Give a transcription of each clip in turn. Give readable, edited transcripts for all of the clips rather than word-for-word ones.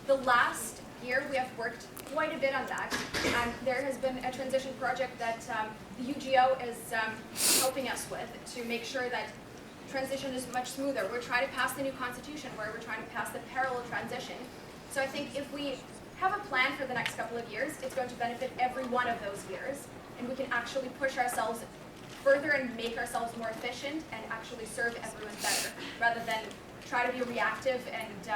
the last year we have worked quite a bit on that. There has been a transition project that the UGO is helping us with to make sure that transition is much smoother. We're trying to pass the new constitution where we're trying to pass the parallel transition. So I think if we have a plan for the next couple of years, it's going to benefit every one of those years, and we can actually push ourselves further and make ourselves more efficient and actually serve everyone better, rather than try to be reactive and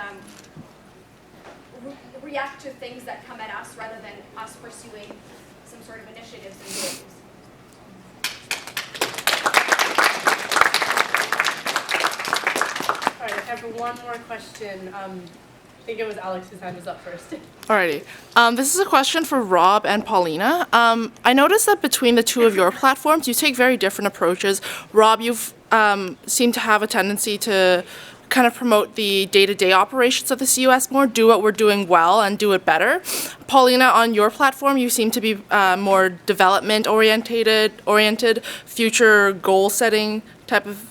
react to things that come at us rather than us pursuing some sort of initiatives and goals. All right, I have one more question. I think it was Alex whose hand was up first. Alrighty. This is a question for Rob and Paulina. I noticed that between the two of your platforms, you take very different approaches. Rob, you've seem to have a tendency to kind of promote the day-to-day operations of the CUS more, do what we're doing well and do it better. Paulina, on your platform, you seem to be more development-oriented, future goal-setting type of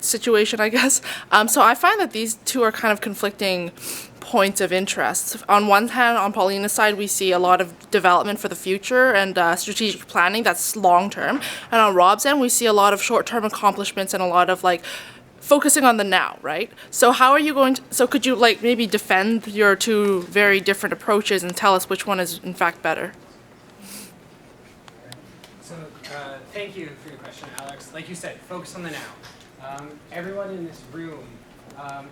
situation, I guess. So I find that these two are kind of conflicting points of interest. On one hand, on Paulina's side, we see a lot of development for the future and strategic planning that's long-term. And on Rob's end, we see a lot of short-term accomplishments and a lot of focusing on the now, right? So how are you going to, so could you maybe defend your two very different approaches and tell us which one is in fact better? So thank you for your question, Alex. Like you said, focus on the now. Everyone in this room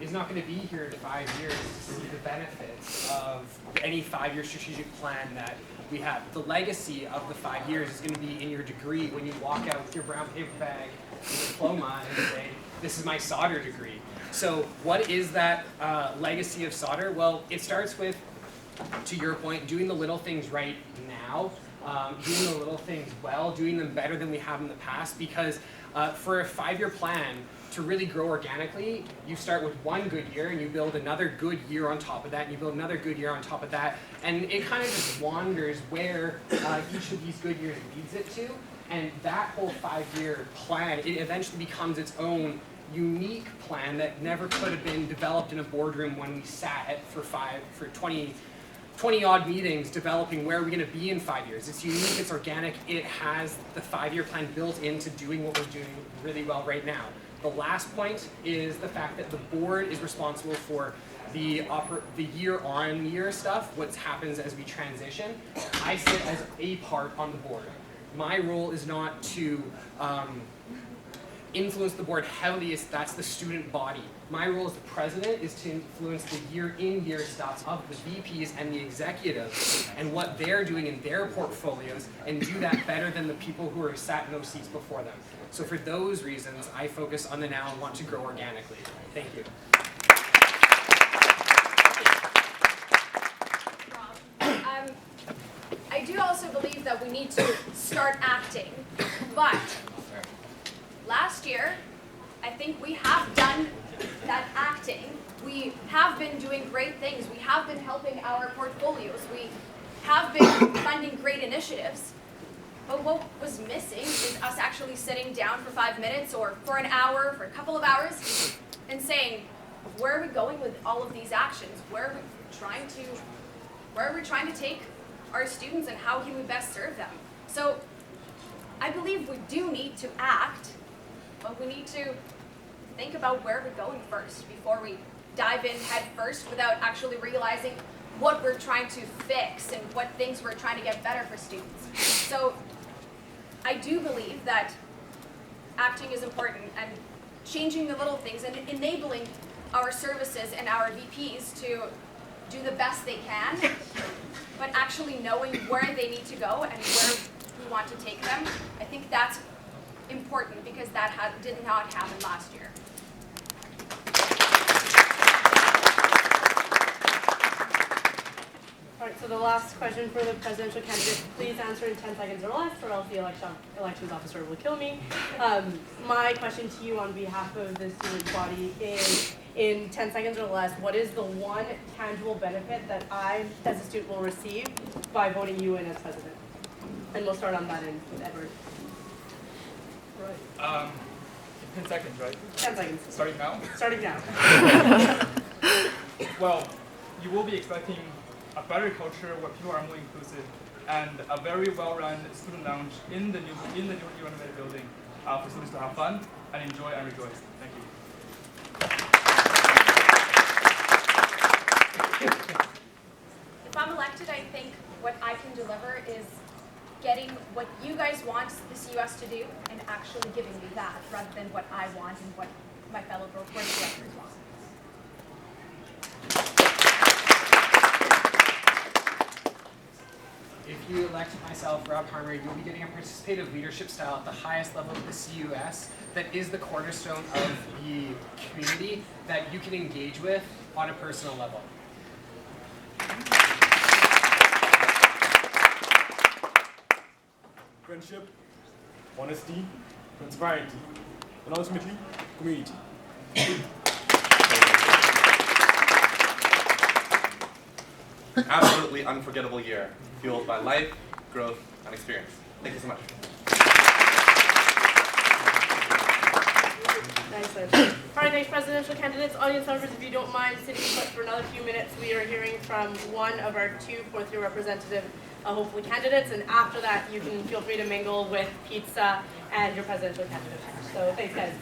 is not going to be here in 5 years to see the benefits of any 5-year strategic plan that we have. The legacy of the 5 years is going to be in your degree when you walk out with your brown paper bag, your diploma, and say, this is my solder degree. So what is that legacy of solder? Well, it starts with, to your point, doing the little things right now, doing the little things well, doing them better than we have in the past, because for a 5-year plan to really grow organically, you start with one good year and you build another good year on top of that, and you build another good year on top of that, and it kind of just wanders where each of these good years leads it to. And that whole 5-year plan, it eventually becomes its own unique plan that never could have been developed in a boardroom when we sat for 20 odd meetings developing where are we going to be in 5 years. It's unique, it's organic, it has the 5-year plan built into doing what we're doing really well right now. The last point is the fact that the board is responsible for the year-on-year stuff, what happens as we transition. I sit as a part on the board. My role is not to influence the board heavily, that's the student body. My role as the president is to influence the year-in-year stuff of the VPs and the executives and what they're doing in their portfolios, and do that better than the people who are sat in those seats before them. So for those reasons, I focus on the now and want to grow organically. Thank you. I do also believe that we need to start acting, but last year, I think we have done that acting. We have been doing great things. We have been helping our portfolios. We have been funding great initiatives. But what was missing is us actually sitting down for 5 minutes or for an hour, for a couple of hours, and saying, where are we going with all of these actions? Where are we trying to take our students, and how can we best serve them? So I believe we do need to act, but we need to think about where we're going first before we dive in head first without actually realizing what we're trying to fix and what things we're trying to get better for students. So I do believe that acting is important, and changing the little things and enabling our services and our VPs to do the best they can, but actually knowing where they need to go and where we want to take them. I think that's important, because that did not happen last year. All right, so the last question for the presidential candidate, please answer in 10 seconds or less, or else the elections officer will kill me. My question to you on behalf of the student body is, in 10 seconds or less, what is the one tangible benefit that I, as a student, will receive by voting you in as president? And we'll start on that end with Edward. Right. 10 seconds, right? 10 seconds. Starting now? Starting now. Well, you will be expecting a better culture where people are more inclusive and a very well-run student lounge in the newly renovated building for students to have fun and enjoy and rejoice. Thank you. If I'm elected, I think what I can deliver is getting what you guys want the CUS to do and actually giving me that rather than what I want and what my fellow board of directors want. If you elect myself, Rob Harmer, you'll be getting a participative leadership style at the highest level of the CUS that is the cornerstone of the community that you can engage with on a personal level. Friendship, honesty, transparency, and ultimately, community. Absolutely unforgettable year, fueled by life, growth, and experience. Thank you so much. Excellent. All right, thanks, presidential candidates. Audience members, if you don't mind sitting put for another few minutes, we are hearing from one of our two fourth-year representative, hopefully candidates, and after that, you can feel free to mingle with pizza and your presidential candidate. So thanks, guys.